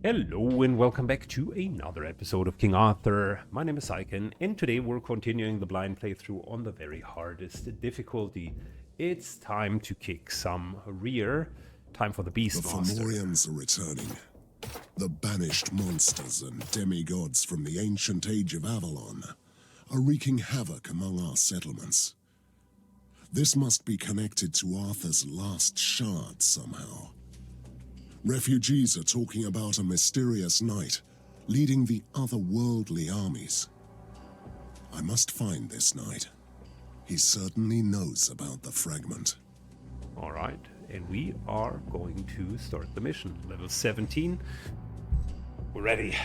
Hello and welcome back to another episode of King Arthur. My name is Syken and today we're continuing the blind playthrough on the very hardest difficulty. It's time to kick some rear. Time for the Beast The Master. Fomorians are returning. The banished monsters and demigods from the ancient age of Avalon are wreaking havoc among our settlements. This must be connected to Arthur's last shard somehow. Refugees are talking about a mysterious knight leading the otherworldly armies. I must find this knight. He certainly knows about the fragment. Alright, and we are going to start the mission. Level 17. We're ready.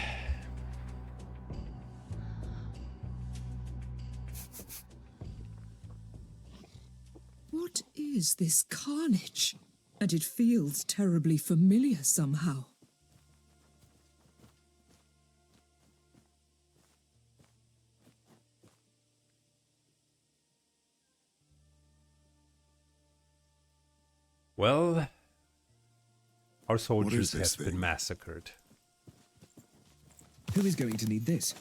What is this carnage? And it feels terribly familiar somehow. Well, our soldiers this have been thing? massacred. Who is going to need this?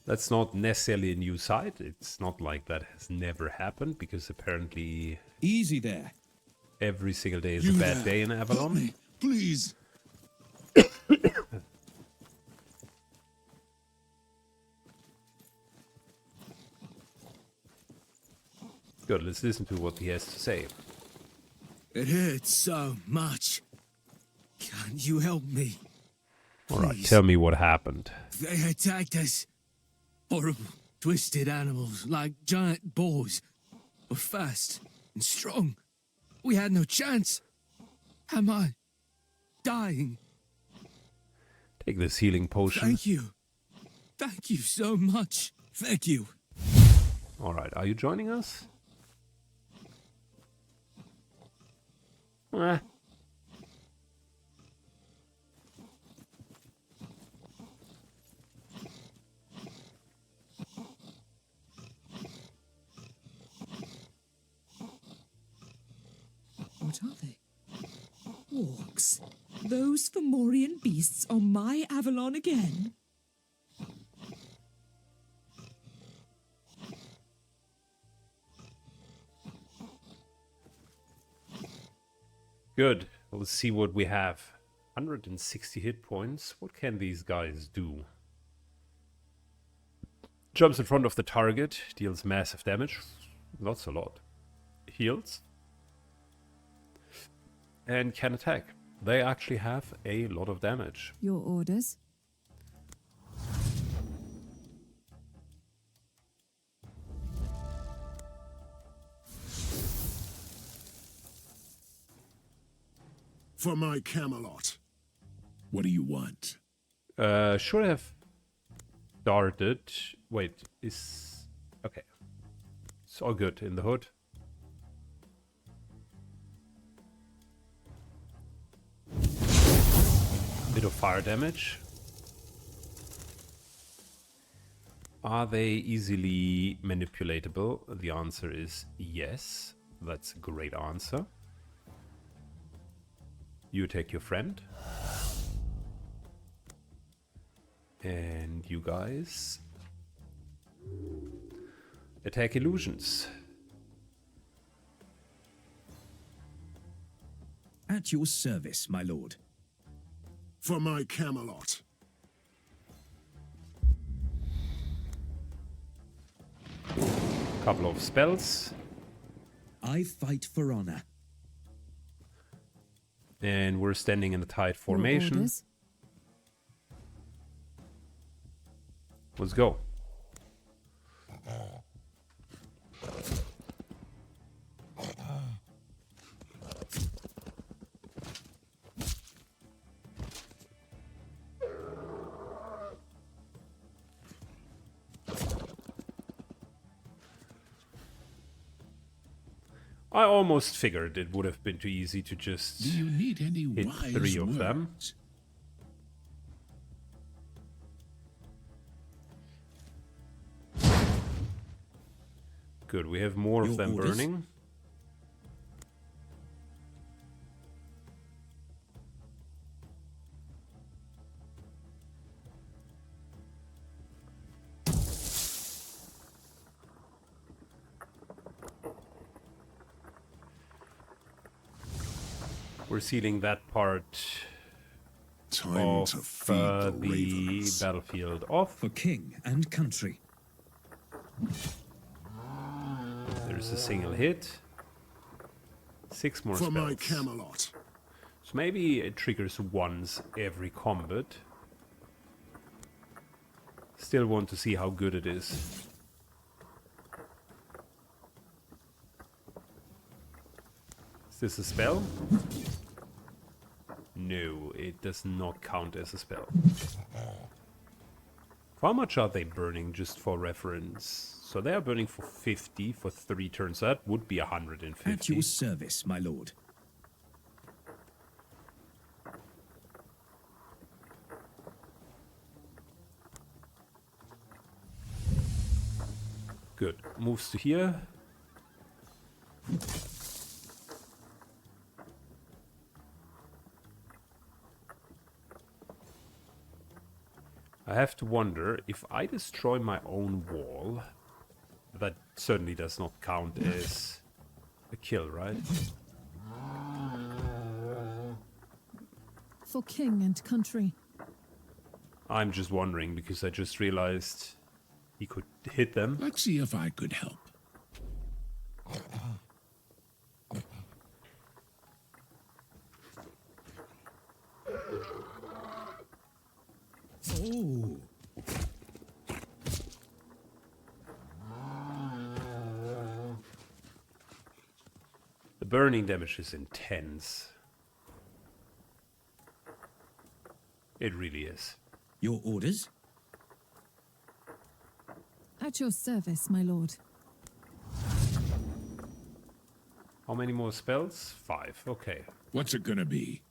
That's not necessarily a new sight. It's not like that has never happened, because apparently Easy there. every single day is a bad day in Avalon. Help me, please. Good, let's listen to what he has to say. It hurts so much. Can't you help me? Alright, Please. tell me what happened. They attacked us. Horrible, twisted animals like giant boars. Were fast and strong. We had no chance. Am I dying? Take this healing potion. Thank you. Thank you so much. Thank you. Alright, are you joining us? Eh. What are they? Orcs. Those Fomorian beasts on my Avalon again? Good. Let's see what we have. 160 hit points. What can these guys do? Jumps in front of the target, deals massive damage. Not a lot. Heals. And can attack. They actually have a lot of damage. Your orders? For my Camelot. What do you want? Should have started. Wait, is okay. It's all good in the hood. Bit of fire damage. Are they easily manipulatable? The answer is yes. That's a great answer. You attack your friend. And you guys attack illusions. At your service, my lord. For my Camelot. Couple of spells. I fight for honor. And we're standing in a tight Your formation. orders? Let's go. I almost figured it would have been too easy to just Do you need any hit wise 3 of them. words? Good, we have more of Your them orders? burning. We're sealing that part Time of to feed the the ravens. battlefield off. For king and country. There's a single hit. 6 more For my spells. Camelot. So maybe it triggers once every combat. Still want to see how good it is. Is this a spell? No, it does not count as a spell. How much are they burning, just for reference? So they are burning for 50 for 3 turns. So that would be 150. At your service, my lord. Good. Moves to here. I have to wonder, if I destroy my own wall, that certainly does not count as a kill, right? For king and country. I'm just wondering, because I just realized he could hit them. Let's see if I could help. Oh, The burning damage is intense. It really is. your orders? At your service, my lord. How many more spells? 5. Okay. What's it gonna be?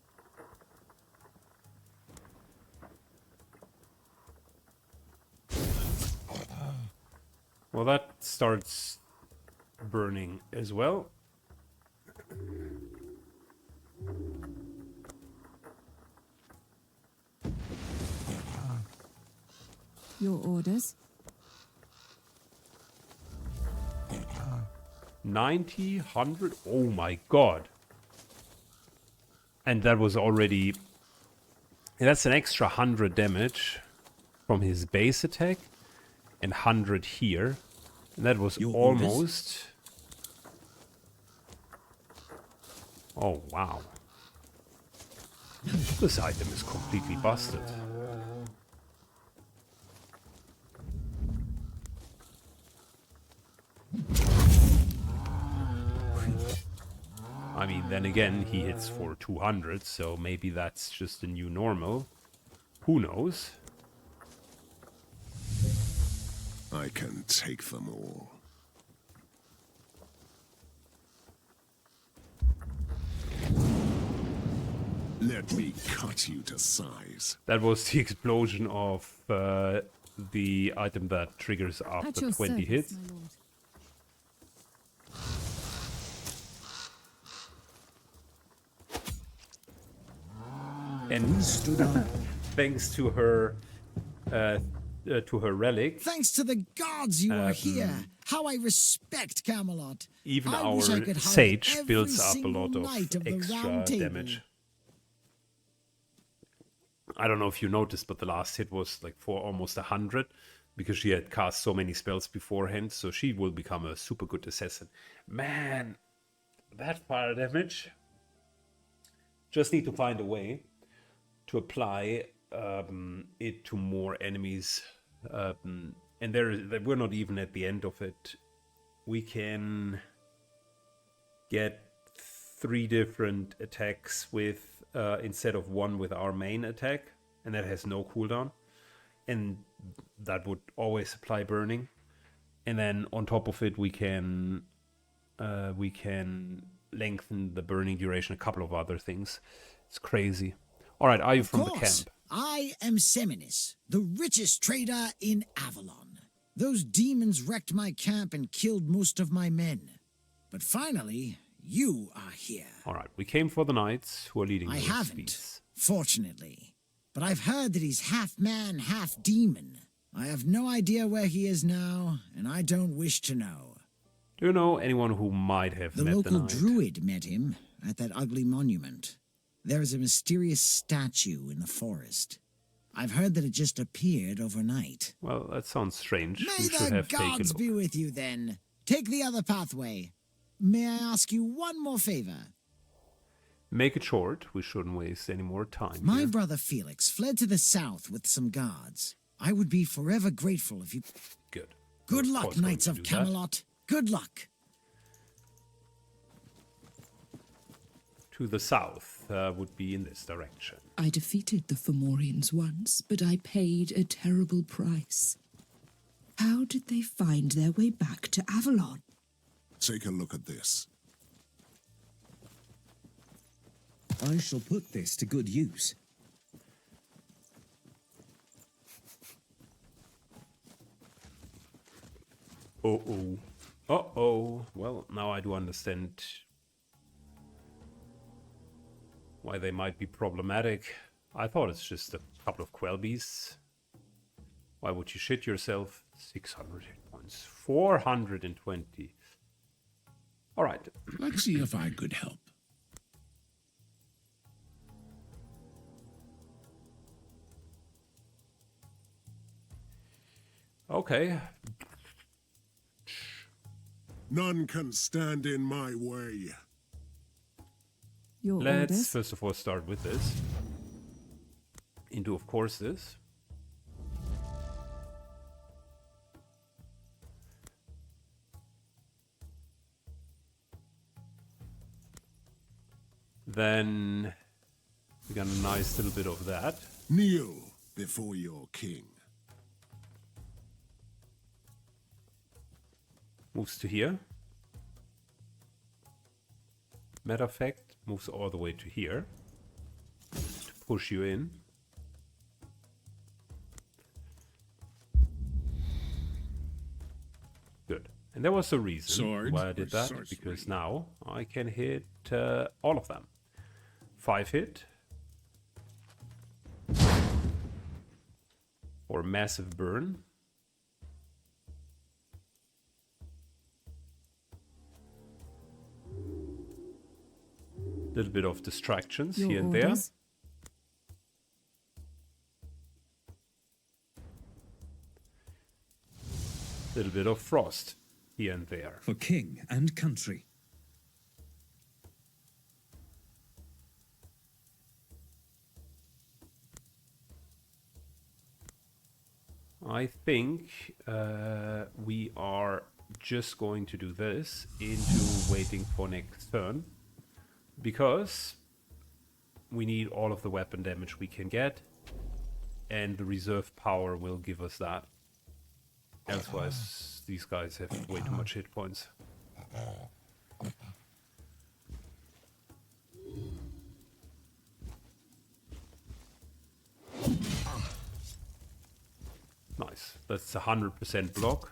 Well, that starts burning as well. Your orders. 90, 100. Oh my god. And that was already... That's an extra 100 damage from his base attack. And 100 here. And that was Your orders? almost... Oh, wow. This item is completely busted. I mean, then again, he hits for 200, so maybe that's just a new normal. Who knows? I can take them all. Let me cut you to size. That was the explosion of the item that triggers At after your 20 service, hits. my lord. And Stood up. thanks to her relic, Thanks to the gods you are here. How I respect Camelot. even I our wish I could hug sage every builds up a single lot of knight the extra Round Table. damage. I don't know if you noticed, but the last hit was like for almost 100 because she had cast so many spells beforehand, so she will become a super good assassin. Man, that fire damage. Just need to find a way to apply it to more enemies. And we're not even at the end of it. We can get 3 different attacks with instead of 1 with our main attack, and that has no cooldown, and that would always apply burning. And then on top of it, we can lengthen the burning duration, a couple of other things. It's crazy. All right, are you from the Course, camp? I am Seminis, the richest trader in Avalon. Those demons wrecked my camp and killed most of my men. But finally, you are here. All right, we came for the knights who are leading I those haven't, beasts. fortunately. But I've heard that he's half man, half demon. I have no idea where he is now, and I don't wish to know. Do you know anyone who might have The met the local knight? druid met him at that ugly monument. There is a mysterious statue in the forest. I've heard that it just appeared overnight. Well, that sounds strange. May We should the have taken a gods look. be with you, then. Take the other pathway. May I ask you one more favor? Make it short. We shouldn't waste any more time My here. brother Felix fled to the south with some guards. I would be forever grateful if you... Good. Good We're luck, course going Knights to of do that. Camelot. Good luck. To the south would be in this direction. I defeated the Fomorians once, but I paid a terrible price. How did they find their way back to Avalon? Take a look at this. I shall put this to good use. Uh-oh. Uh-oh. Well, now I do understand why they might be problematic. I thought it's just a couple of quell beasts. Why would you shit yourself? 600 hit points. 420. Alright. Let's see if I could help. Okay. None can stand in my way. Your Let's orders? first of all start with this. Into, of course, this. Then we got a nice little bit of that. Kneel before your king. Moves to here. Matter of fact, moves all the way to here. To push you in. Good. And there was a reason Sword why I or did that. sorcery? Because now I can hit all of them. 5 hit. Or massive burn. Little bit of distractions Your here and orders? there. Little bit of frost here and there. For king and country. I think we are just going to do this into waiting for next turn. Because we need all of the weapon damage we can get. And the reserve power will give us that. Elsewise, these guys have way too much hit points. Nice. That's 100% block.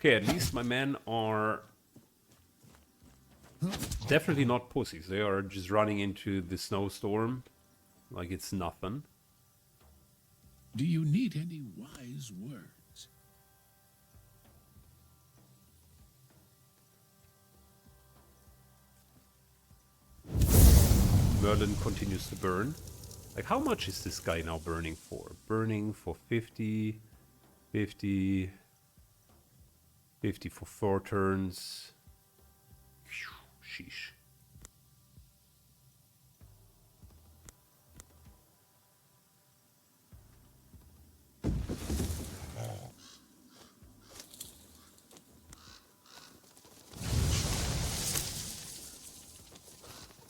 Okay, at least my men are definitely not pussies. They are just running into the snowstorm like it's nothing. Do you need any wise words? Merlin continues to burn. Like, how much is this guy now burning for? Burning for 50, 50, 50 for 4 turns. Phew, sheesh.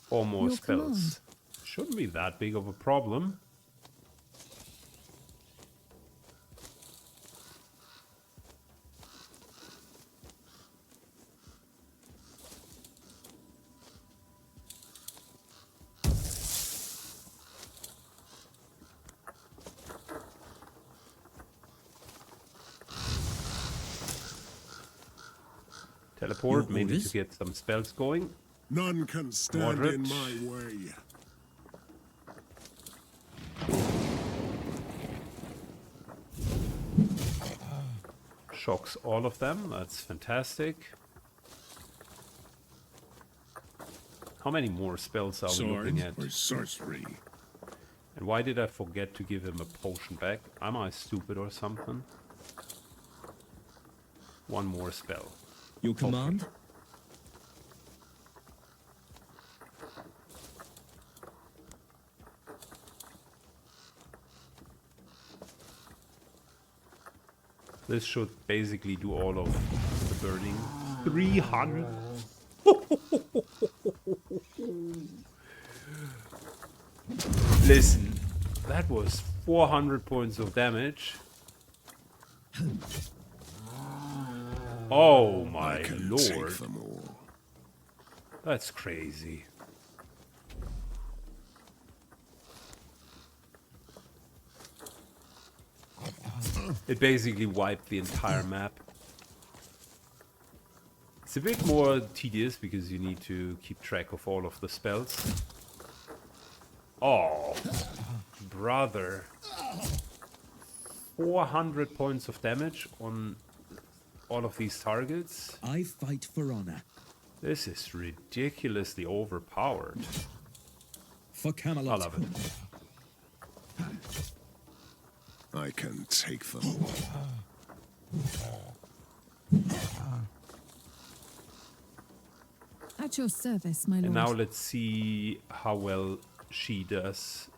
Or more Your spells. command. Shouldn't be that big of a problem. Teleport, Your maybe to orders? get some spells going. None can stand Mordred. in my way. Shocks all of them. That's fantastic. How many more spells are we looking Sword at? or sorcery? And why did I forget to give him a potion back? Am I stupid or something? One more spell. Your command? This should basically do all of the burning. 300. Listen, that was 400 points of damage. Oh I my can lord. take them all. That's crazy. It basically wiped the entire map. It's a bit more tedious because you need to keep track of all of the spells. Oh, brother. 400 points of damage on all of these targets. I fight for honor. This is ridiculously overpowered. For I Camelot. love it. I can take them all. At your service, my lord. And now let's see how well she does.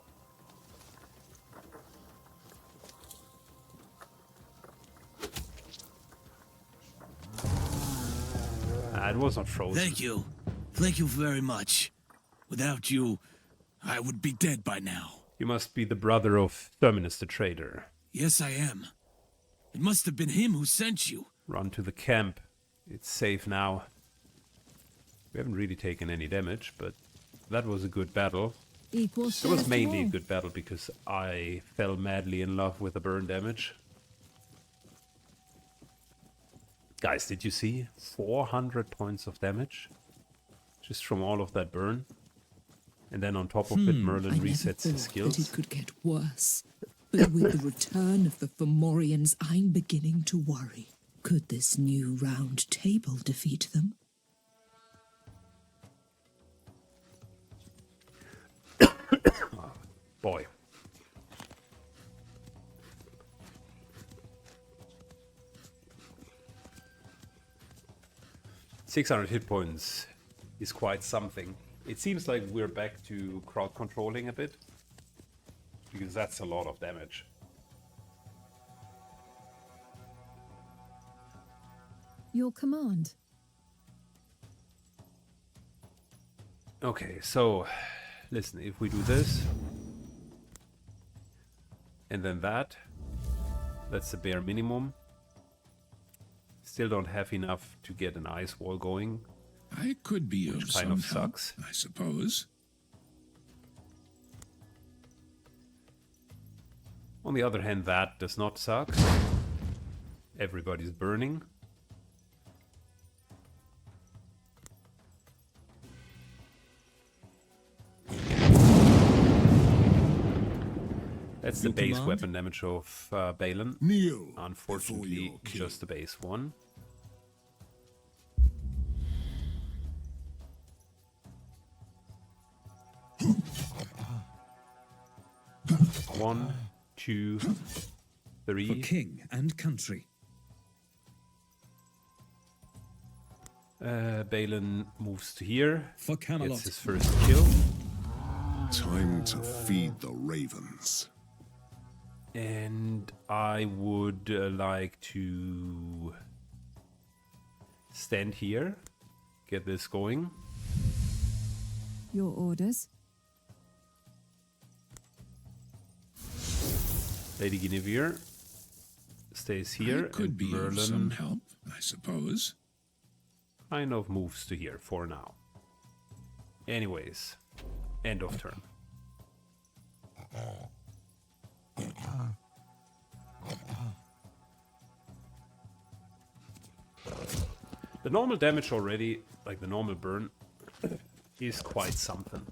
It was not frozen. Thank you. Thank you very much. Without you, I would be dead by now. You must be the brother of Terminus the Trader. Yes, I am. It must have been him who sent you. Run to the camp. It's safe now. We haven't really taken any damage, but that was a good battle. Equal It share was to mainly a all. good battle because I fell madly in love with the burn damage. Guys, did you see? 400 points of damage? Just from all of that burn. And then on top of it, Merlin I never resets his thought that skills. it could get worse. But with the return of the Fomorians, I'm beginning to worry. Could this new round table defeat them? Boy. "600 hit points is quite something. It seems like we're back to crowd controlling a bit. Because that's a lot of damage. Your command. Okay, so listen, if we do this and then that's the bare minimum. Still don't have enough to get an ice wall going. I could be of Kind some of help, sucks. I suppose. On the other hand, that does not suck. Everybody's burning. That's the Your base command? weapon damage of Balin. Kneel before Unfortunately, your king. just the base one. One, two, For three. king and country. Balin moves to here. For Camelot. Gets his first kill. Time to feed the ravens. And I would like to stand here. Get this going. Your orders. Lady Guinevere stays here. I could and be of Merlin some help, I suppose. kind of moves to here for now. Anyways, end of turn. The normal damage already, like the normal burn, is quite something.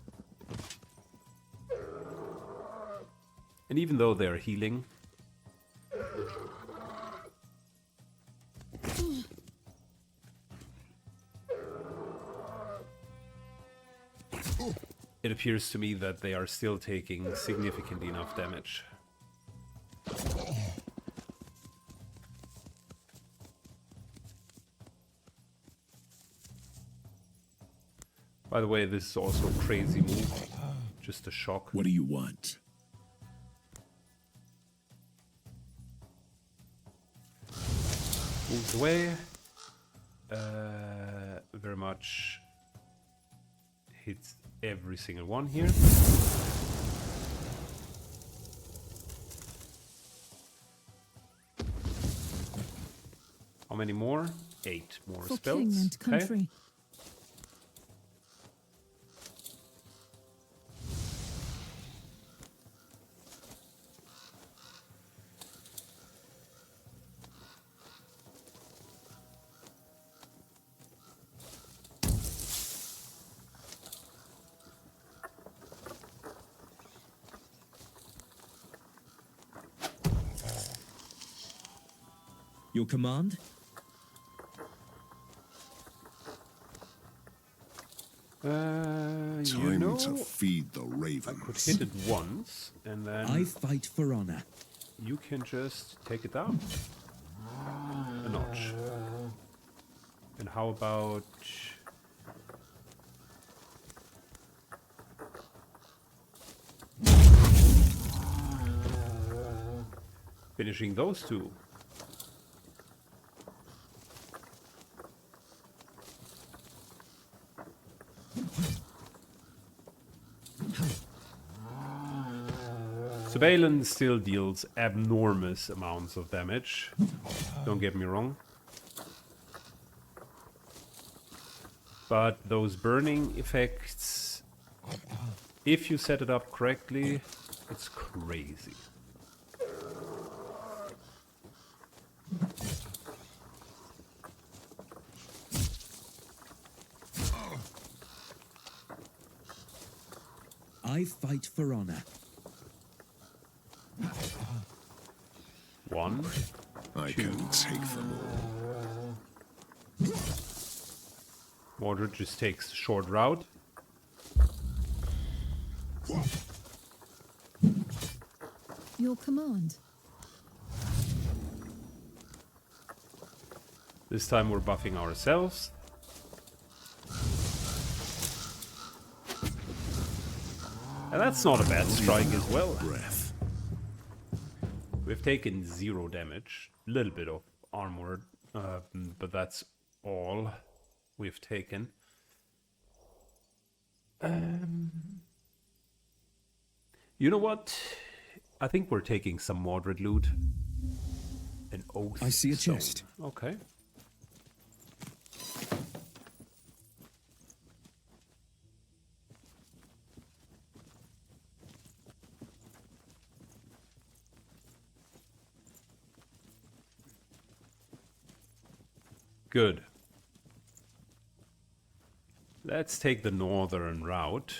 And even though they're healing, it appears to me that they are still taking significant enough damage. By the way, this is also a crazy move. Just a shock. What do you want? Moves away. Very much hits every single one here. How many more? 8 more For spells. king and country. Your command? You Time know, to feed the I could ravens. hit it once, and then I fight for honor. you can just take it down a notch. And how about finishing those two? So Balin still deals abnormous amounts of damage. Don't get me wrong. But those burning effects, if you set it up correctly, it's crazy. I fight for honor. One. I can take them all. Mordred just takes the short route. Your command. This time we're buffing ourselves. And that's not a bad strike as well. Breath. We've taken 0 damage, a little bit of armor, but that's all we've taken. You know what? I think we're taking some Mordred loot. An oath. I see a stone. chest. Okay. Good. Let's take the northern route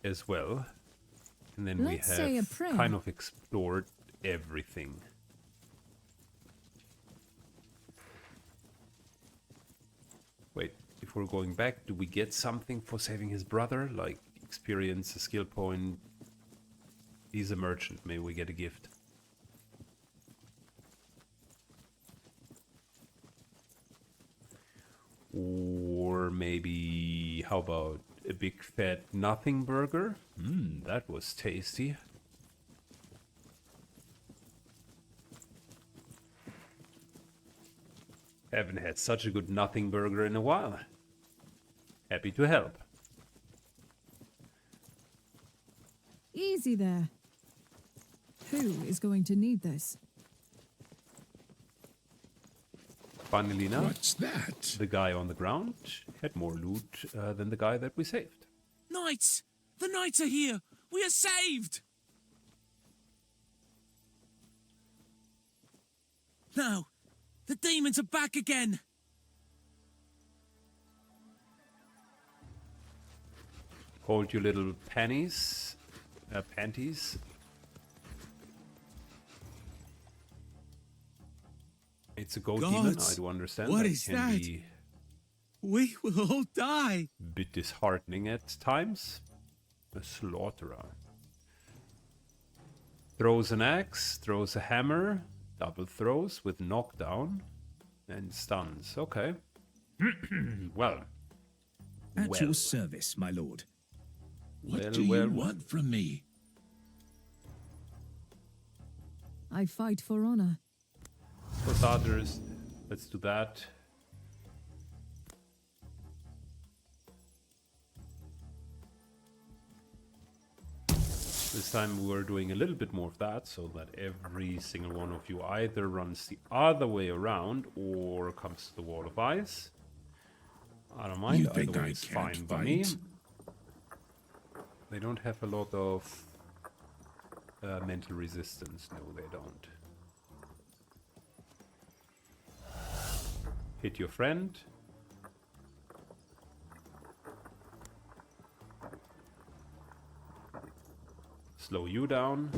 as well. And then Let's we say a have prayer. kind of explored everything. Wait, if we're going back, do we get something for saving his brother? Like experience, a skill point? He's a merchant, maybe we get a gift. Or maybe, how about a big fat nothing burger? That was tasty. Haven't had such a good nothing burger in a while. Happy to help. Easy there. Who is going to need this? Funnily enough, What's that? the guy on the ground had more loot than the guy that we saved. Knights! The knights are here! We are saved! No! The demons are back again! Hold your little panties. Panties. It's a goat demon, I do understand. What that is can that? be We will all die. a bit disheartening at times. A slaughterer. Throws an axe, throws a hammer, double throws with knockdown, and stuns. Okay. Well. At your service, my lord. What Well, do you well, want from me? I fight for honor. For starters, let's do that. This time we're doing a little bit more of that, so that every single one of you either runs the other way around or comes to the wall of ice. I don't mind, You either think way I is can't fine by me. fight? They don't have a lot of mental resistance. No, they don't. Hit your friend. Slow you down.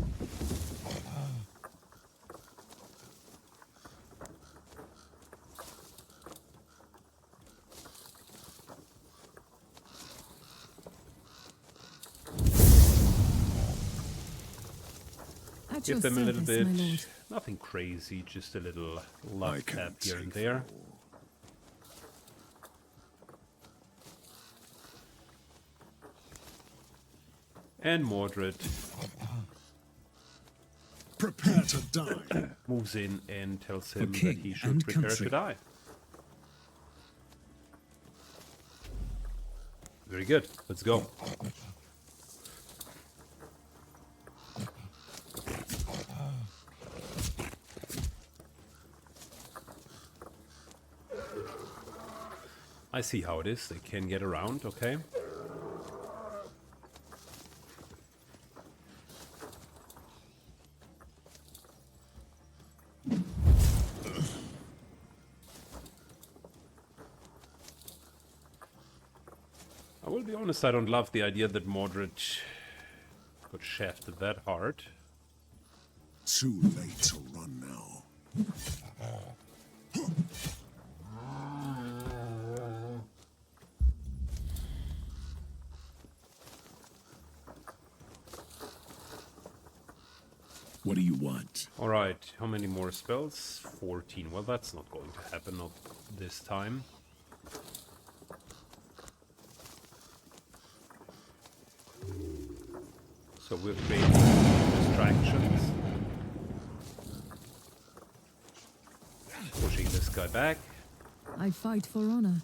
At Give your them a little service, bit, my lord. nothing crazy, just a little I love can tap here and take there. And Mordred Prepare to die. moves in and tells him that king he should and prepare country. to die. Very good, let's go. I see how it is, they can get around, okay. I will be honest, I don't love the idea that Mordred got shafted that hard. Too late to run now. What do you want? Alright, how many more spells? 14. Well, that's not going to happen, not this time. So we're creating distractions. Pushing this guy back. I fight for honor.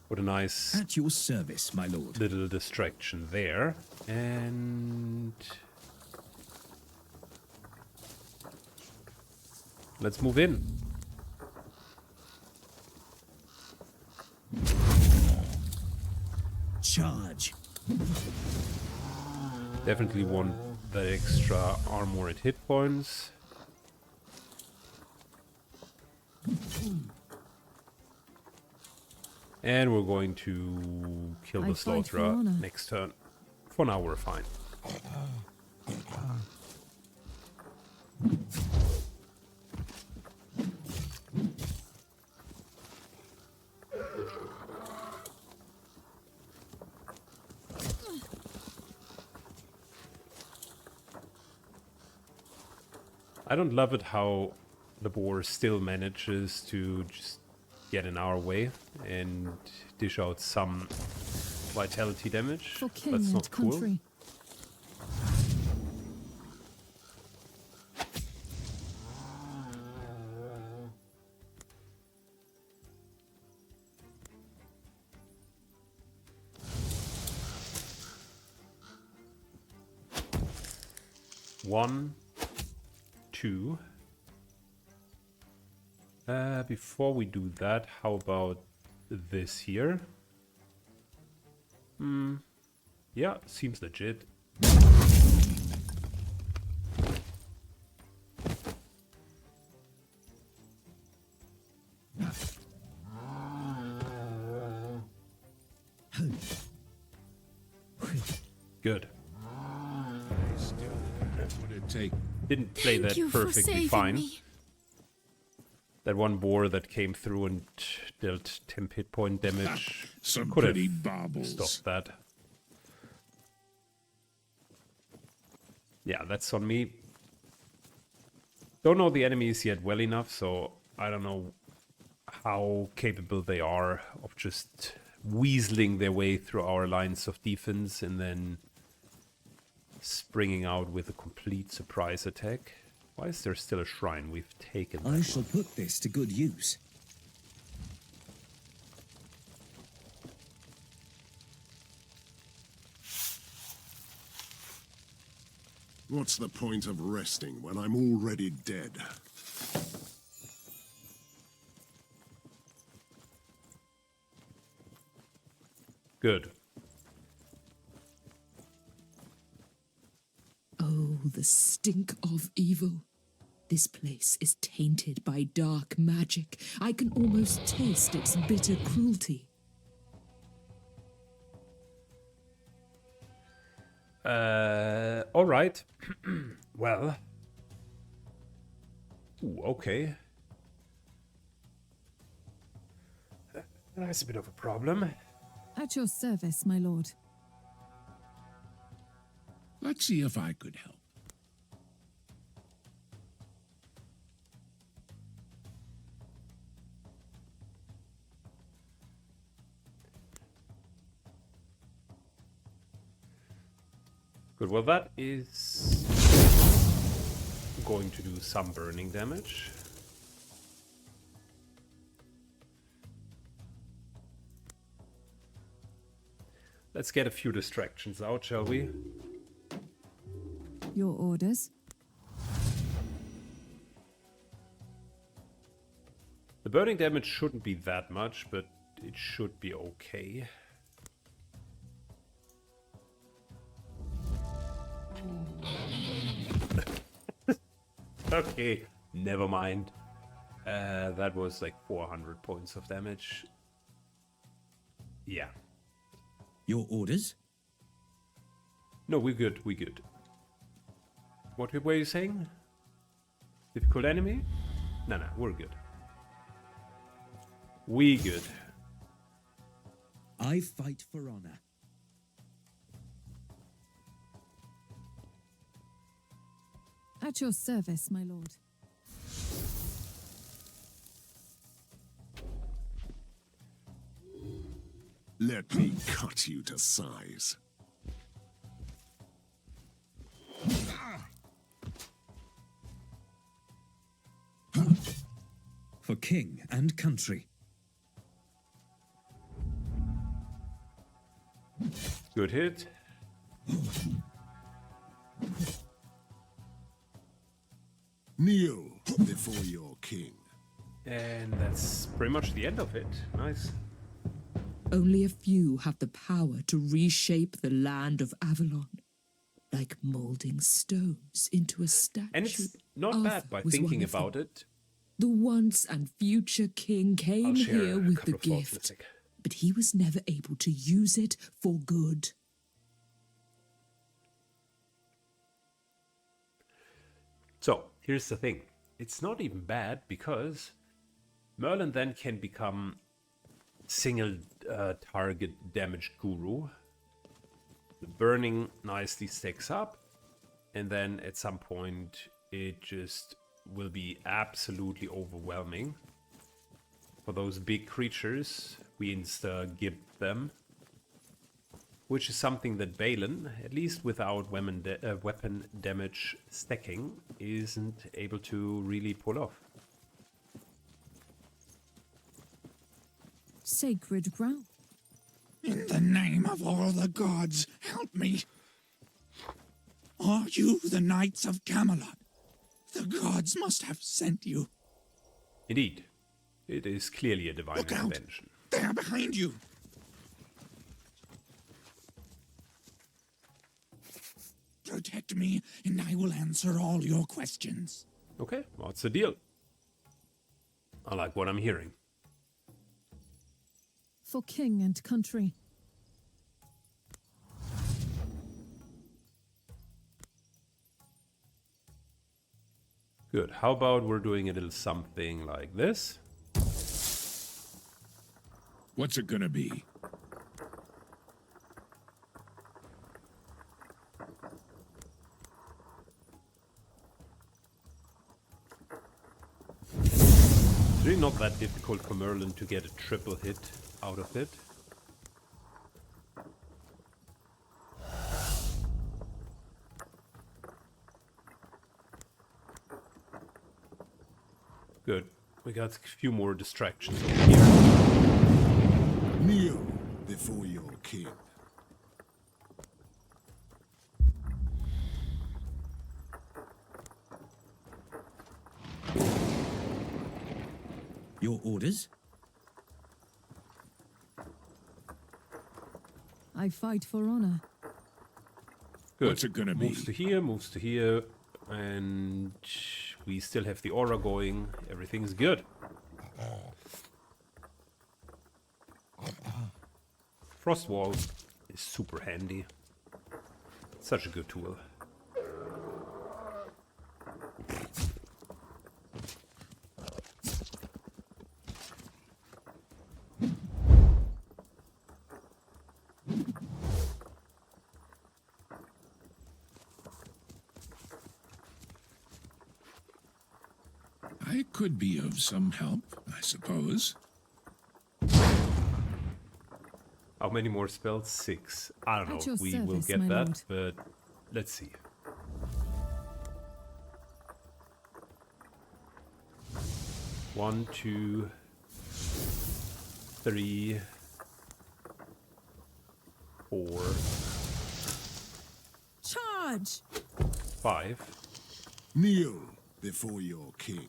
What a nice At your service, my lord. little distraction there. And let's move in. Charge. Definitely want that extra armor at hit points. And we're going to kill I the fight for slaughterer honor. next turn. For now we're fine. I don't love it how the boar still manages to just get in our way and dish out some vitality damage. For king That's and not cool. country. One, two. Before we do that, how about this here? Yeah, seems legit. Good. What would it take? Didn't play that perfectly fine. That one boar that came through and dealt 10 hit point damage. Some Could pretty have baubles. stopped that. Yeah, that's on me. Don't know the enemies yet well enough, so I don't know how capable they are of just weaseling their way through our lines of defense and then springing out with a complete surprise attack. Why is there still a shrine? We've taken that I one. shall put this to good use. What's the point of resting when I'm already dead? Good. Oh, the stink of evil. This place is tainted by dark magic. I can almost taste its bitter cruelty. All right. Well. Ooh, okay. That's a bit of a problem. At your service, my lord. Let's see if I could help. Good, well that is going to do some burning damage. Let's get a few distractions out, shall we? Your orders. The burning damage shouldn't be that much, but it should be okay. Okay, never mind. That was like 400 points of damage. Yeah. Your orders? No, we're good, we're good. What were you saying? Difficult enemy? No, we're good. We good. I fight for honor. At your service, my lord. Let me cut you to size. For king and country. Good hit. Kneel before your king. And that's pretty much the end of it. Nice. Only a few have the power to reshape the land of Avalon, like molding stones into a statue. And it's not Arthur bad by was thinking one of them. about it. The once and future king I'll came share here a with couple the of thoughts in a gift, sec. but he was never able to use it for good. So, here's the thing. It's not even bad because Merlin then can become single target damage guru. The burning nicely stacks up, and then at some point it just will be absolutely overwhelming. For those big creatures, we insta-gib them, which is something that Balin, at least without weapon damage stacking, isn't able to really pull off. Sacred ground. In the name of all the gods, help me. Are you the Knights of Camelot? The gods must have sent you. Indeed, it is clearly a divine Look out. intervention. They are behind you. protect me, and I will answer all your questions. Okay, what's the deal? I like what I'm hearing. For king and country. Good. How about we're doing a little something like this? What's it gonna be? It's really not that difficult for Merlin to get a triple hit out of it. Good. We got a few more distractions over here. Kneel before your king. Your orders? I fight for honor. Good. What's it gonna be? Moves to here, and we still have the aura going. Everything's good. Frost Wall is super handy. Such a good tool. I could be of some help, I suppose. How many more spells? 6. I don't At know your if we will service, get my that, lord. but let's see. One, 2, 3, 4, Charge! 5. Kneel before your king.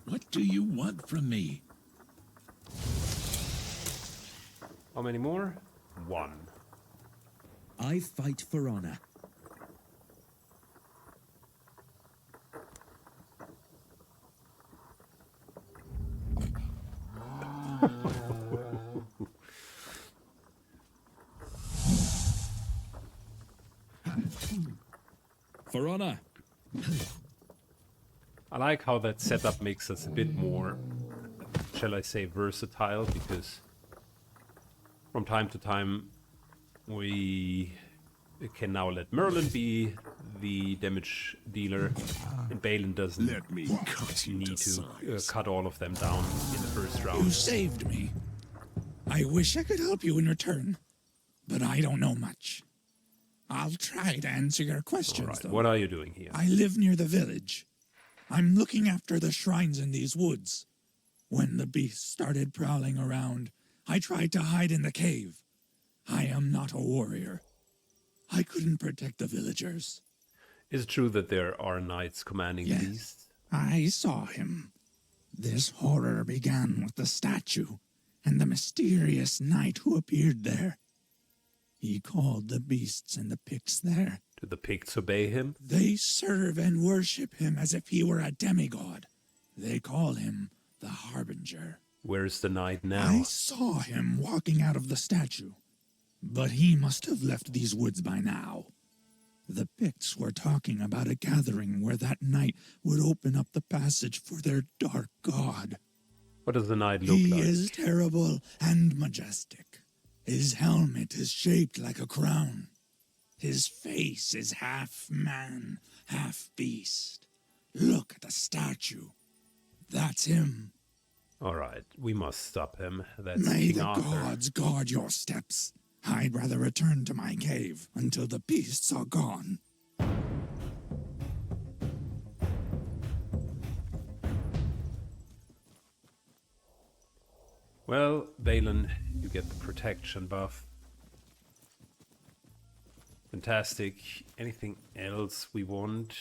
What do you want from me? How many more? 1. I fight for honor. For honor. I like how that setup makes us a bit more, shall I say, versatile, because from time to time we can now let Merlin be the damage dealer, and Balin doesn't Let me cut you need to to size. cut all of them down in the first You round. saved me. I wish I could help you in return, but I don't know much. I'll try to answer your questions, Alright, though. what are you doing here? I live near the village. I'm looking after the shrines in these woods. When the beasts started prowling around, I tried to hide in the cave. I am not a warrior. I couldn't protect the villagers. Is it true that there are knights commanding Yes. the beasts? I saw him. This horror began with the statue and the mysterious knight who appeared there. He called the beasts and the Picts there. Do the Picts obey him? They serve and worship him as if he were a demigod. They call him the Harbinger. Where's the knight I now? saw him walking out of the statue, but he must have left these woods by now. The Picts were talking about a gathering where that knight would open up the passage for their dark god. What does the knight look He like? is terrible and majestic. His helmet is shaped like a crown. His face is half man, half beast. Look at the statue. That's him. Alright, we must stop him. That's May King the Arthur. gods guard your steps. I'd rather return to my cave until the beasts are gone. Well, Balin, you get the protection buff. Fantastic. Anything else we want?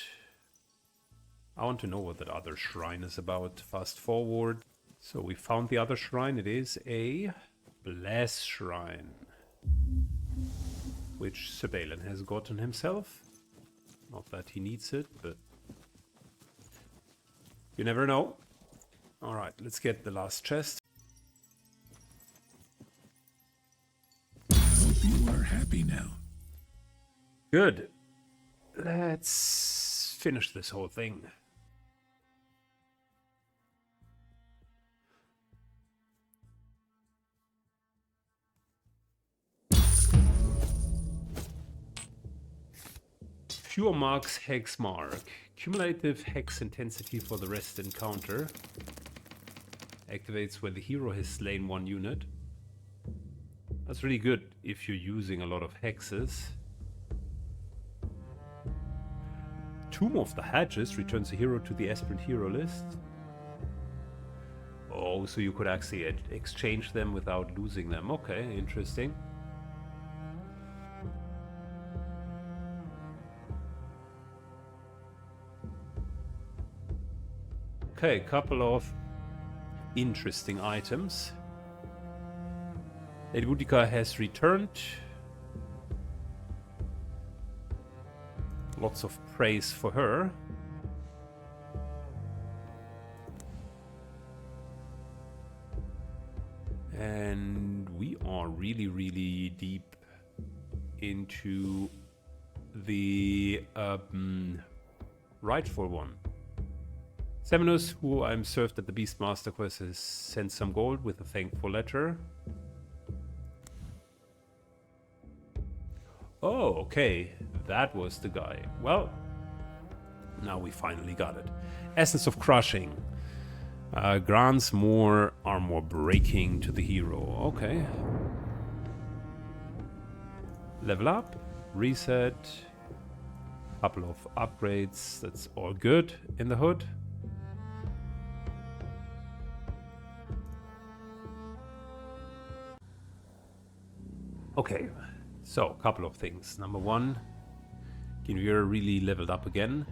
I want to know what that other shrine is about. Fast forward. So we found the other shrine. It is a bless shrine. which Sir Balin has gotten himself. Not that he needs it, but you never know. Alright, let's get the last chest. I hope you are happy now. Good. Let's finish this whole thing. Pure Mark's Hex Mark. Cumulative Hex intensity for the rest encounter. Activates when the hero has slain one unit. That's really good if you're using a lot of hexes. Tomb of the Hedges returns a hero to the aspirant hero list. Oh, so you could actually exchange them without losing them. Okay, interesting. Okay, couple of interesting items. Lady Boudica has returned. Lots of praise for her. And we are really deep into the rightful one. Seminus, who I'm served at the Beastmaster quest, has sent some gold with a thankful letter. Oh, okay. That was the guy. Well, now we finally got it. Essence of Crushing. Grants more armor breaking to the hero. Okay. Level up. Reset. Couple of upgrades. That's all good in the hood. Okay, so a couple of things. Number one, Ginvir really leveled up again.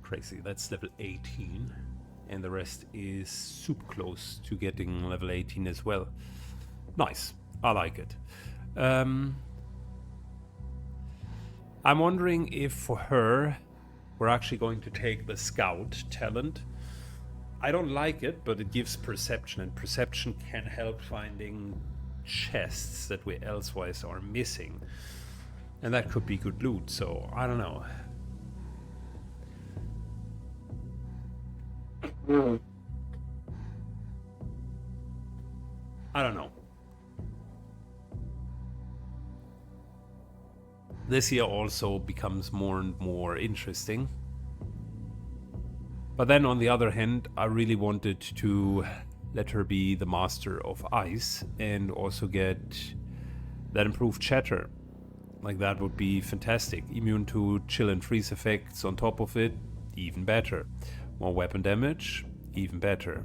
Crazy, that's level 18. And the rest is super close to getting level 18 as well. Nice, I like it. I'm wondering if for her, we're actually going to take the Scout talent. I don't like it, but it gives perception, and perception can help finding chests that we elsewise are missing, and that could be good loot, so I don't know. I don't know. This here also becomes more and more interesting, but then on the other hand, I really wanted to let her be the Master of Ice and also get that improved Chatter. Like, that would be fantastic. Immune to chill and freeze effects on top of it, even better. More weapon damage, even better.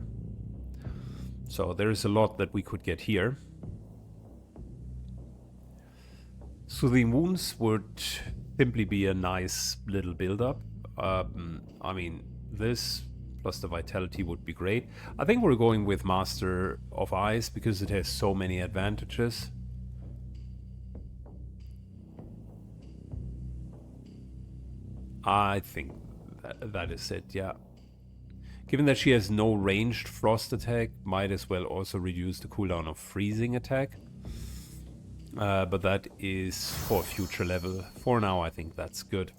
So there's a lot that we could get here. Soothing Wounds would simply be a nice little build-up. I mean, this plus the Vitality would be great. I think we're going with Master of Ice because it has so many advantages. I think that is it, yeah. Given that she has no ranged frost attack, might as well also reduce the cooldown of freezing attack. But that is for future level. For now, I think that's good.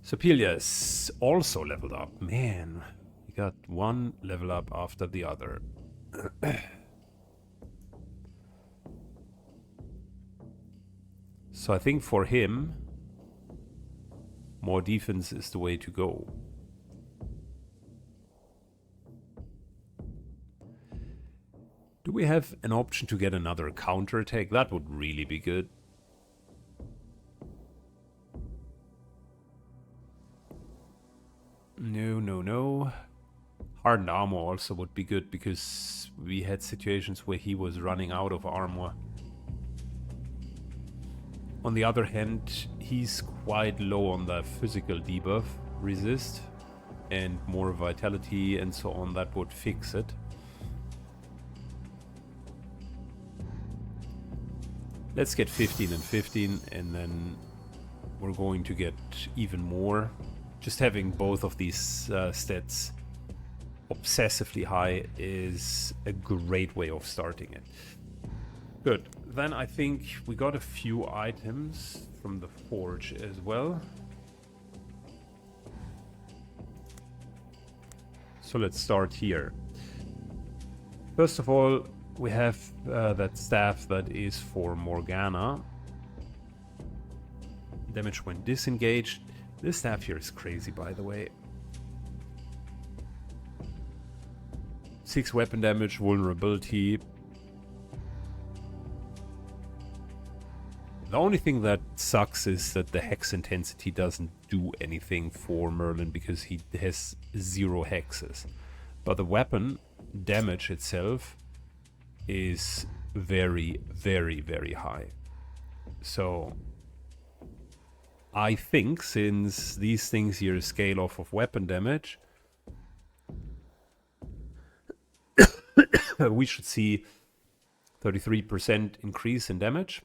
Sophelia's also leveled up. Man, we got one level up after the other. So I think for him, more defense is the way to go. Do we have an option to get another counter attack? That would really be good. No. Hardened armor also would be good because we had situations where he was running out of armor. On the other hand, he's quite low on the physical debuff, resist, and more vitality and so on. That would fix it. Let's get 15 and 15, and then we're going to get even more. Just having both of these stats obsessively high is a great way of starting it. Good. Then I think we got a few items from the forge as well. So let's start here. First of all, we have that staff that is for Morgana. Damage when disengaged. This staff here is crazy, by the way. 6 weapon damage, vulnerability. The only thing that sucks is that the hex intensity doesn't do anything for Merlin because he has 0 hexes. But the weapon damage itself is very, very, very high. So I think since these things here scale off of weapon damage, we should see 33% increase in damage.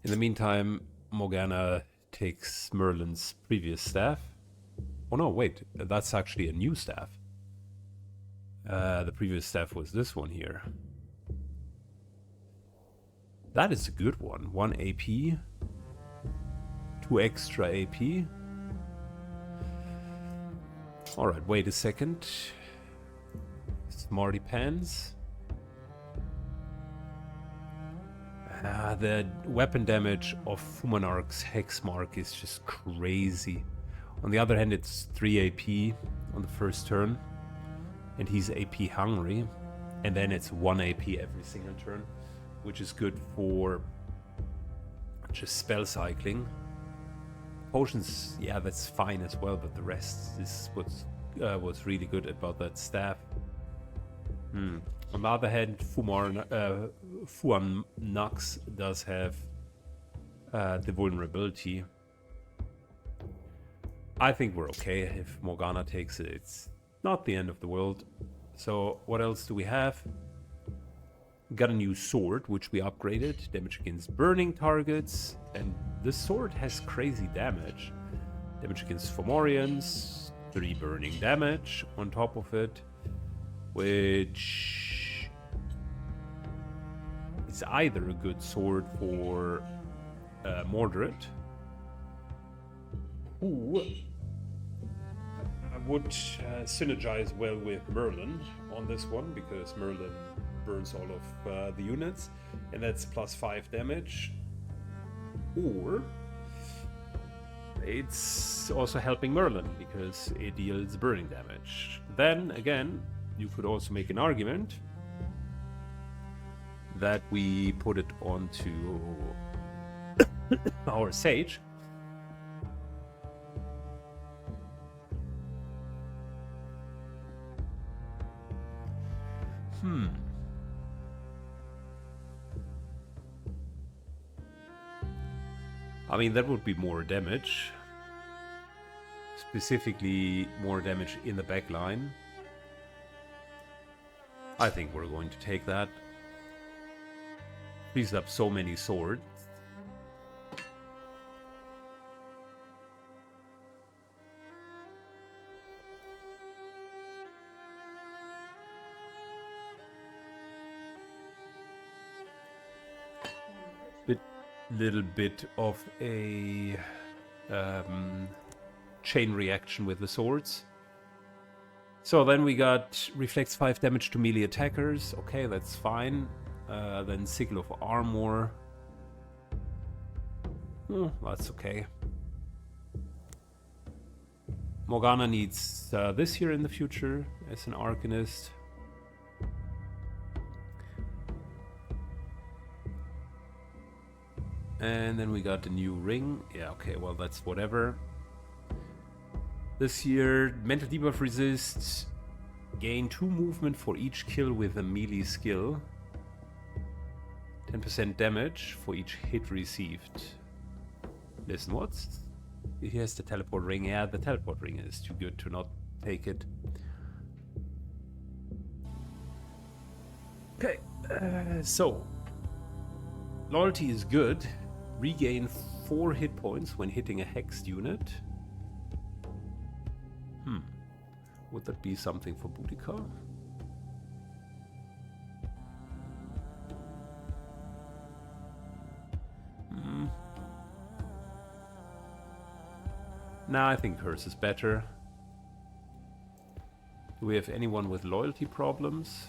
In the meantime, Morgana takes Merlin's previous staff. Oh no, wait, that's actually a new staff. The previous staff was this one here. That is a good one. 1 AP. 2 extra AP. Alright, wait a second. Smarty Pants. The weapon damage of Fumanarch's Hex Mark is just crazy. On the other hand, it's 3 AP on the first turn. And he's AP hungry. And then it's 1 AP every single turn. Which is good for just spell cycling. Potions, yeah, that's fine as well. But the rest is what's really good about that staff. On the other hand, Fuan Nux does have the vulnerability. I think we're okay if Morgana takes it. It's not the end of the world. So what else do we have? Got a new sword, which we upgraded. Damage against burning targets. And this sword has crazy damage. Damage against Fomorians. 3 burning damage on top of it. Which is either a good sword for Mordred, who would synergize well with Merlin on this one, because Merlin burns all of the units, and that's +5 damage. Or it's also helping Merlin because it deals burning damage. Then again, you could also make an argument that we put it onto our sage. I mean, that would be more damage. Specifically, more damage in the back line. I think we're going to take that. Frees up so many swords. Little bit of a chain reaction with the swords. So then we got reflects 5 damage to melee attackers. Okay, that's fine. Then Sickle of Armor. That's okay. Morgana needs this here in the future as an Arcanist. And then we got the new ring. Yeah, okay, well, that's whatever. This year, mental debuff resists. Gain 2 movement for each kill with a melee skill. 10% damage for each hit received. Listen, what's... He has the teleport ring. Yeah, the teleport ring is too good to not take it. Okay, so loyalty is good. Regain 4 hit points when hitting a hexed unit. Would that be something for Boudica? Nah, I think hers is better. Do we have anyone with loyalty problems?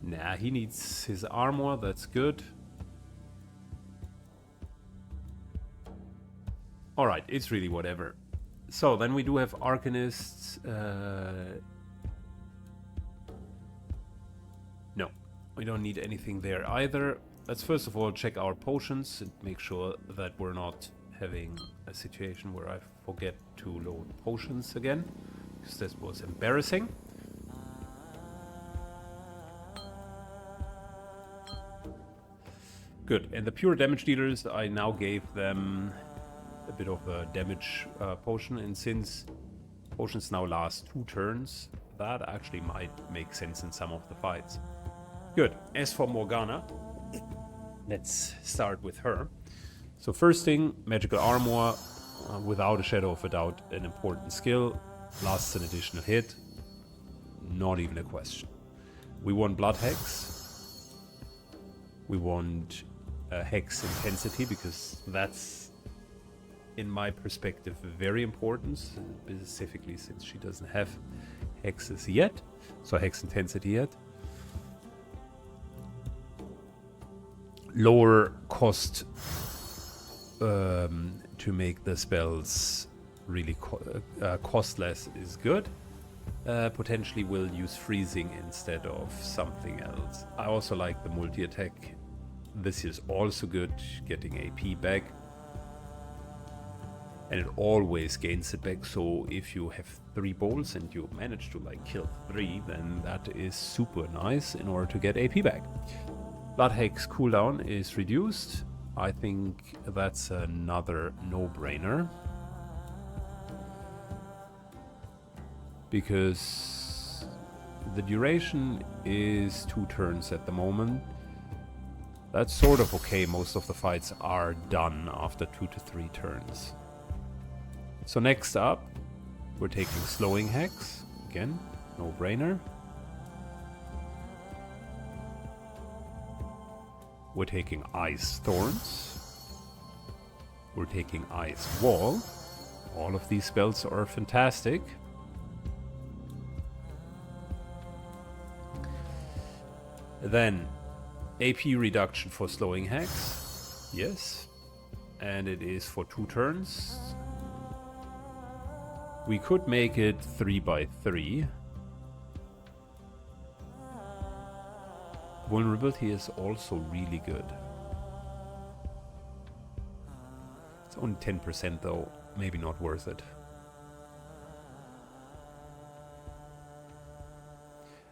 Nah, he needs his armor, that's good. Alright, it's really whatever. So, then we do have Arcanists. No, we don't need anything there either. Let's first of all check our potions and make sure that we're not having a situation where I forget to load potions again, because this was embarrassing. Good, and the pure damage dealers, I now gave them a bit of a damage potion, and since potions now last 2 turns, that actually might make sense in some of the fights. Good, as for Morgana, let's start with her. So first thing, magical armor, without a shadow of a doubt, an important skill. Lasts an additional hit, not even a question. We want Blood Hex. We want Hex Intensity, because that's, in my perspective, very important, specifically since she doesn't have hexes yet. So Hex Intensity yet. Lower cost to make the spells really costless is good. Potentially we'll use freezing instead of something else. I also like the multi-attack. This is also good, getting AP back. And it always gains it back, so if you have 3 bowls and you manage to like kill 3, then that is super nice in order to get AP back. Blood Hex cooldown is reduced. I think that's another no-brainer. Because the duration is 2 turns at the moment. That's sort of okay. Most of the fights are done after 2 to 3 turns. So next up, we're taking Slowing Hex. Again, no-brainer. We're taking Ice Thorns. We're taking Ice Wall. All of these spells are fantastic. Then, AP reduction for Slowing Hex. Yes. And it is for 2 turns. We could make it 3 by 3. Vulnerability is also really good. It's only 10% though, maybe not worth it.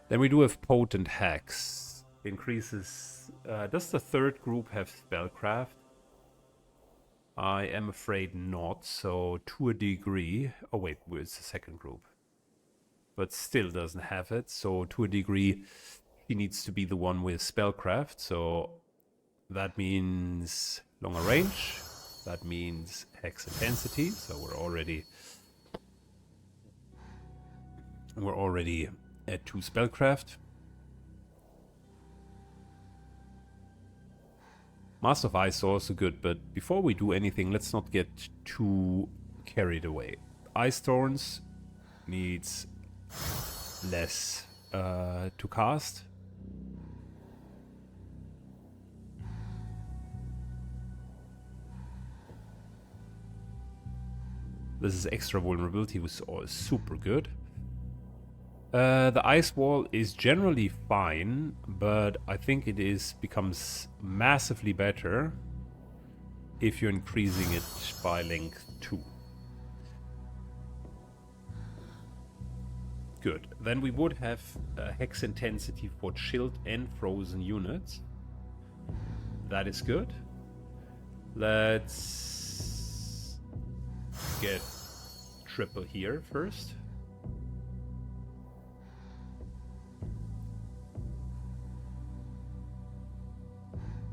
Then we do have Potent Hacks. Increases... does the 3rd group have Spellcraft? I am afraid not, so to a degree... Oh wait, it's the 2nd group. But still doesn't have it, so to a degree... He needs to be the one with Spellcraft, so that means longer range, that means Hex Intensity, so we're already at 2 Spellcraft. Master of Ice is also good, but before we do anything, let's not get too carried away. Ice Thorns needs less to cast. This is extra vulnerability, which is super good. The Ice Wall is generally fine, but I think it becomes massively better if you're increasing it by length 2. Good. Then we would have Hex Intensity for chilled and frozen units. That is good. Let's get triple here first.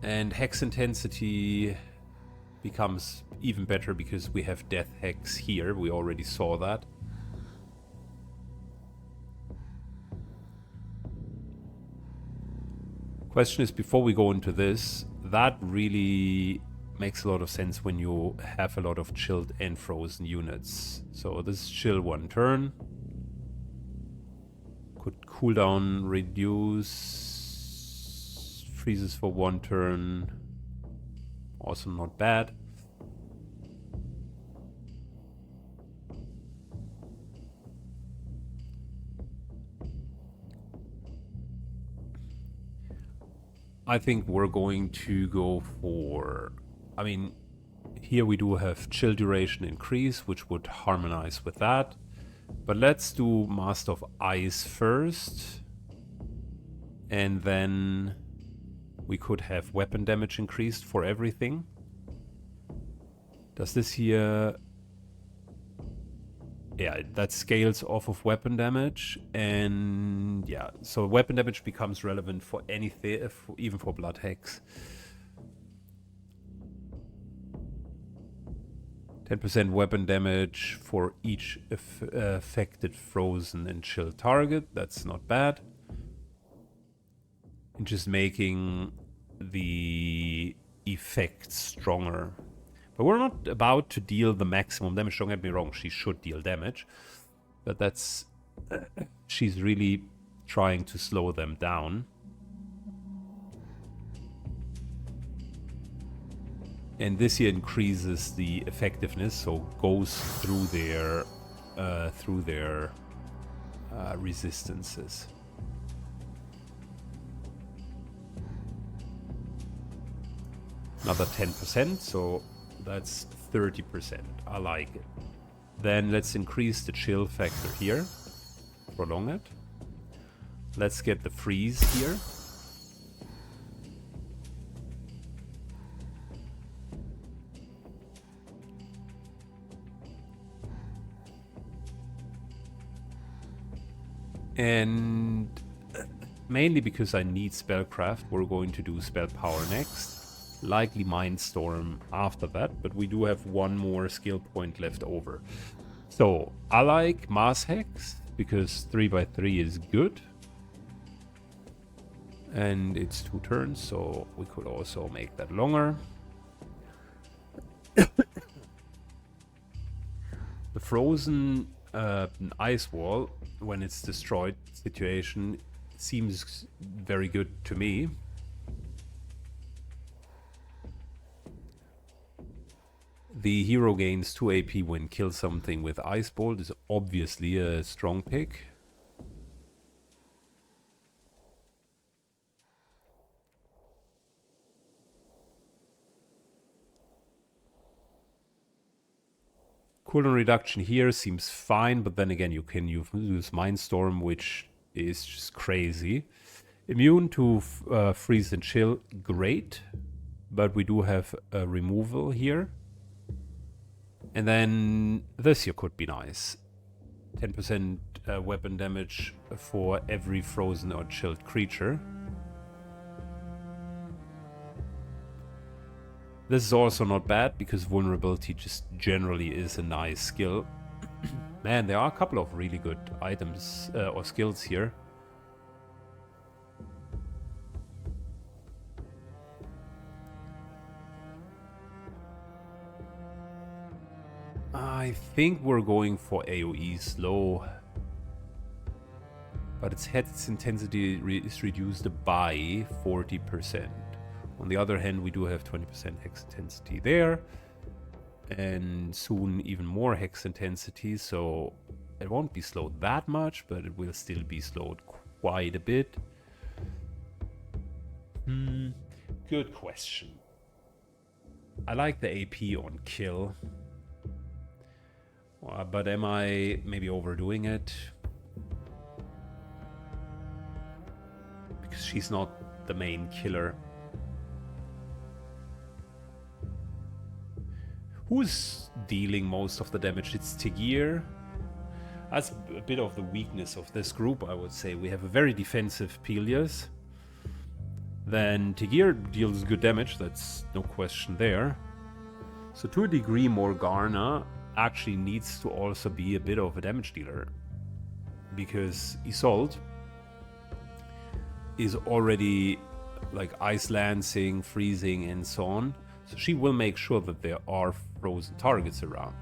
And hex intensity becomes even better because we have death hex here. We already saw that. Question is, before we go into this, that really makes a lot of sense when you have a lot of chilled and frozen units. So this is chill 1 turn. Could cooldown reduce, freezes for 1 turn. Also not bad. I think we're going to go for, I mean, here we do have chill duration increase, which would harmonize with that. But let's do Master of Ice first. And then we could have weapon damage increased for everything. Does this here... Yeah, that scales off of weapon damage, and yeah, so weapon damage becomes relevant for anything, even for blood hex. 10% weapon damage for each affected frozen and chill target. That's not bad. And just making the effect stronger. But we're not about to deal the maximum damage. Don't get me wrong, she should deal damage. But that's... she's really trying to slow them down. And this here increases the effectiveness, so goes through their resistances. Another 10%, so that's 30%. I like it. Then let's increase the chill factor here. Prolong it. Let's get the freeze here. And mainly because I need spellcraft, we're going to do spell power next. Likely Mindstorm after that, but we do have one more skill point left over. So I like Mass Hex because 3x3 is good. And it's 2 turns, so we could also make that longer. The frozen ice wall, when it's destroyed situation, seems very good to me. The hero gains 2 AP when kill something with Ice Bolt is obviously a strong pick. Cooldown reduction here seems fine, but then again you can use Mindstorm, which is just crazy. Immune to freeze and chill, great, but we do have a removal here. And then this here could be nice. 10% weapon damage for every frozen or chilled creature. This is also not bad because vulnerability just generally is a nice skill. Man, there are a couple of really good items or skills here. I think we're going for AoE slow, but its hex intensity is reduced by 40%. On the other hand, we do have 20% hex intensity there, and soon even more hex intensity, so it won't be slowed that much, but it will still be slowed quite a bit. Good question. I like the AP on kill. But am I maybe overdoing it? Because she's not the main killer. Who's dealing most of the damage? It's Tegir. That's a bit of the weakness of this group, I would say. We have a very defensive Pelias. Then Tegir deals good damage, that's no question there. So to a degree, Morgana actually needs to also be a bit of a damage dealer. Because Isolde is already like ice lancing, freezing and so on. So she will make sure that there are frozen targets around.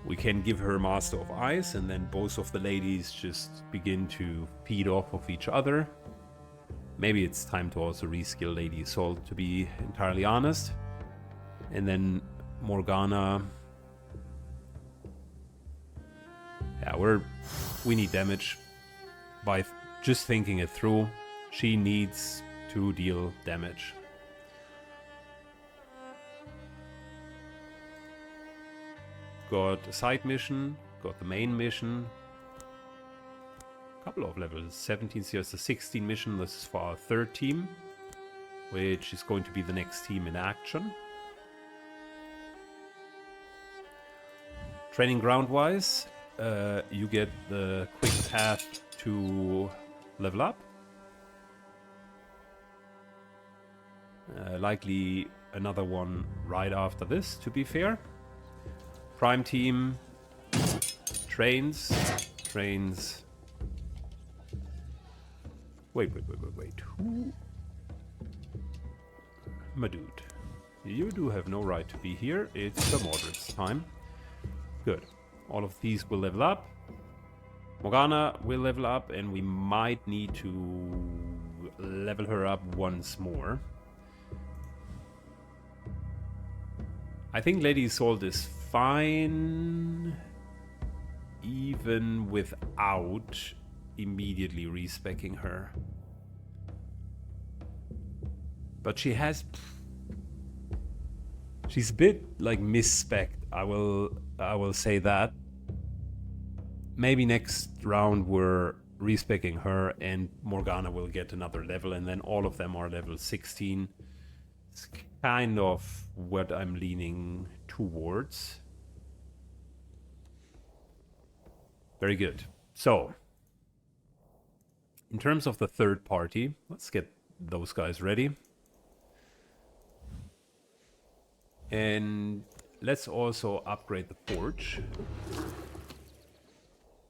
We can give her Master of Ice and then both of the ladies just begin to feed off of each other. Maybe it's time to also reskill Lady Isolde, to be entirely honest. And then Morgana. Yeah, we need damage. By just thinking it through, she needs to deal damage. Got a side mission, got the main mission. Couple of levels. 17, here's the 16 mission. This is for our third team, which is going to be the next team in action. Training ground wise, you get the quick path to level up. Likely another one right after this, to be fair. Prime team trains. Wait. Who? My dude. You do have no right to be here. It's Sir Mordred's time. Good. All of these will level up. Morgana will level up, and we might need to level her up once more. I think Lady Isolde is fine, even without immediately respeccing her. But she's a bit like misspec'd. I will say that. Maybe next round we're respeccing her and Morgana will get another level, and then all of them are level 16. It's kind of what I'm leaning towards. Very good. So, in terms of the third party, let's get those guys ready. And let's also upgrade the forge.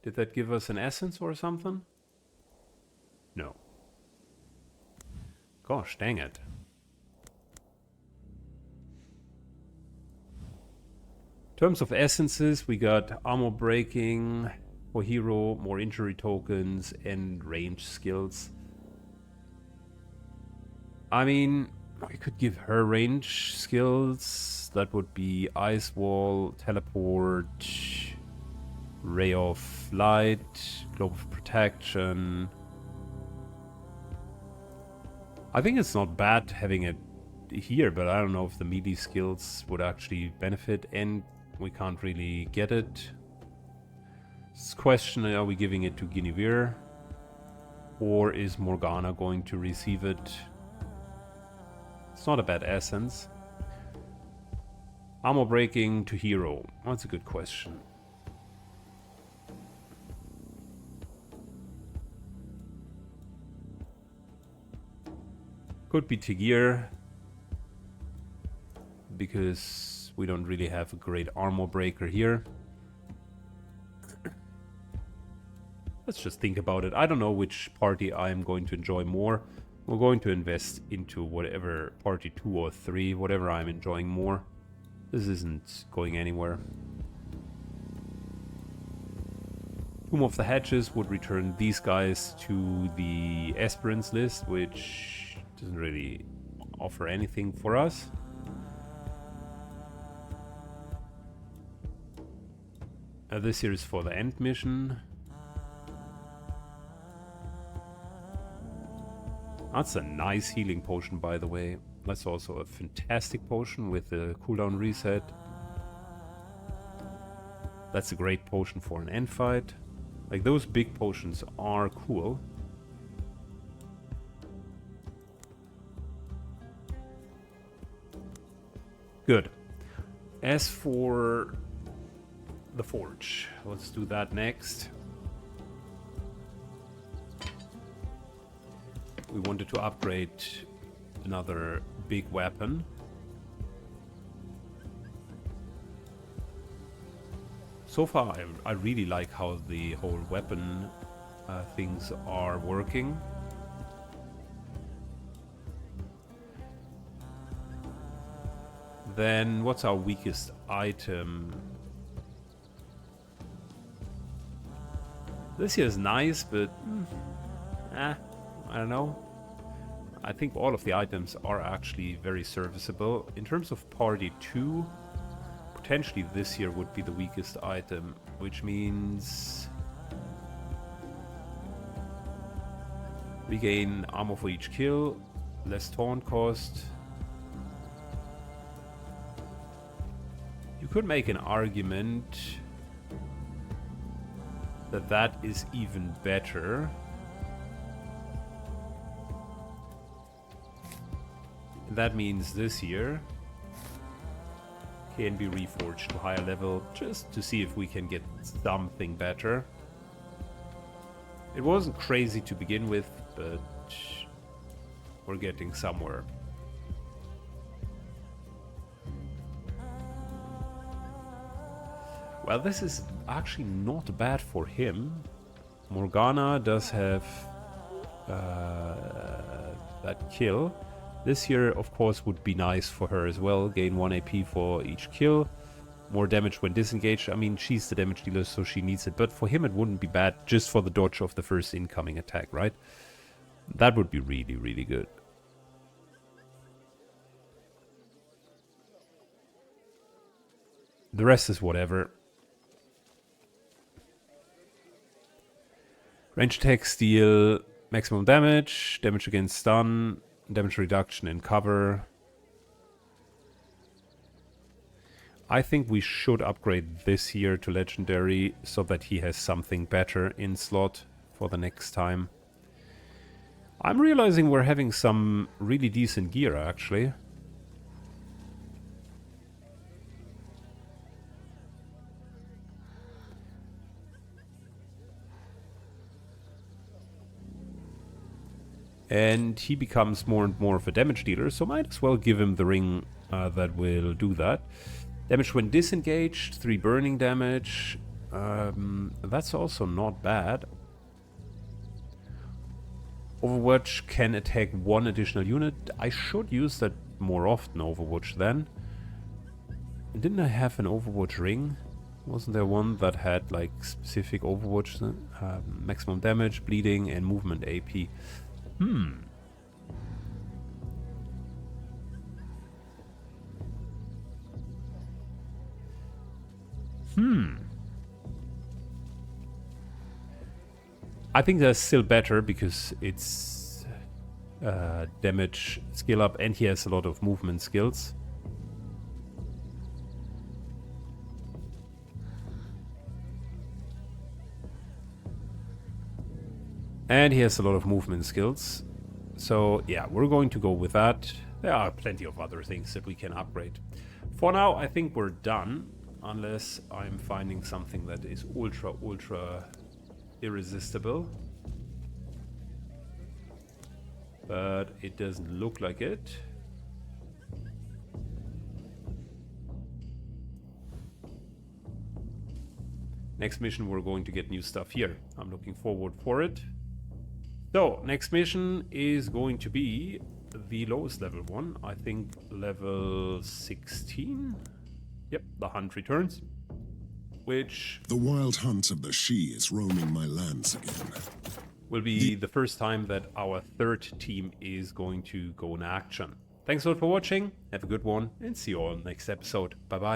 Did that give us an essence or something? No. Gosh, dang it. In terms of essences, we got armor breaking for hero, more injury tokens, and range skills. I mean, we could give her range skills. That would be Ice Wall, Teleport, Ray of Light, Globe of Protection. I think it's not bad having it here, but I don't know if the melee skills would actually benefit, and we can't really get it. This question, are we giving it to Guinevere? Or is Morgana going to receive it? It's not a bad essence. Armor breaking to hero. That's a good question. Could be Tegir, because we don't really have a great armor breaker here. Let's just think about it. I don't know which party I'm going to enjoy more. We're going to invest into whatever party 2 or 3, whatever I'm enjoying more. This isn't going anywhere. Tomb of the Hatches would return these guys to the aspirants list, which doesn't really offer anything for us. This here is for the end mission. That's a nice healing potion, by the way. That's also a fantastic potion with the cooldown reset. That's a great potion for an end fight. Like, those big potions are cool. Good. As for the forge, let's do that next. We wanted to upgrade another big weapon. So far, I really like how the whole weapon things are working. Then, what's our weakest item? This here is nice, but I don't know. I think all of the items are actually very serviceable. In terms of party 2, potentially this here would be the weakest item, which means regain armor for each kill, less taunt cost. You could make an argument that that is even better. That means this here can be reforged to higher level just to see if we can get something better. It wasn't crazy to begin with, but we're getting somewhere. Well, this is actually not bad for him. Morgana does have that kill. This here, of course, would be nice for her as well. Gain 1 AP for each kill. More damage when disengaged. I mean, she's the damage dealer, so she needs it. But for him, it wouldn't be bad just for the dodge of the first incoming attack, right? That would be really, really good. The rest is whatever. Range attack, steal, maximum damage, damage against stun, damage reduction and cover. I think we should upgrade this here to legendary so that he has something better in slot for the next time. I'm realizing we're having some really decent gear actually. And he becomes more and more of a damage dealer, so might as well give him the ring that will do that. Damage when disengaged, 3 burning damage. That's also not bad. Overwatch can attack 1 additional unit. I should use that more often, Overwatch, then. Didn't I have an Overwatch ring? Wasn't there one that had like specific Overwatch maximum damage, bleeding, and movement AP? I think that's still better because it's damage skill up and he has a lot of movement skills. And he has a lot of movement skills. So yeah, we're going to go with that. There are plenty of other things that we can upgrade. For now, I think we're done. Unless I'm finding something that is ultra irresistible. But it doesn't look like it. Next mission, we're going to get new stuff here. I'm looking forward for it. So, next mission is going to be the lowest level one. I think level 16? Yep, the hunt returns. Which... The wild hunt of the she is roaming my lands again. Will be the first time that our third team is going to go in action. Thanks a lot for watching, have a good one, and see you all next episode. Bye bye.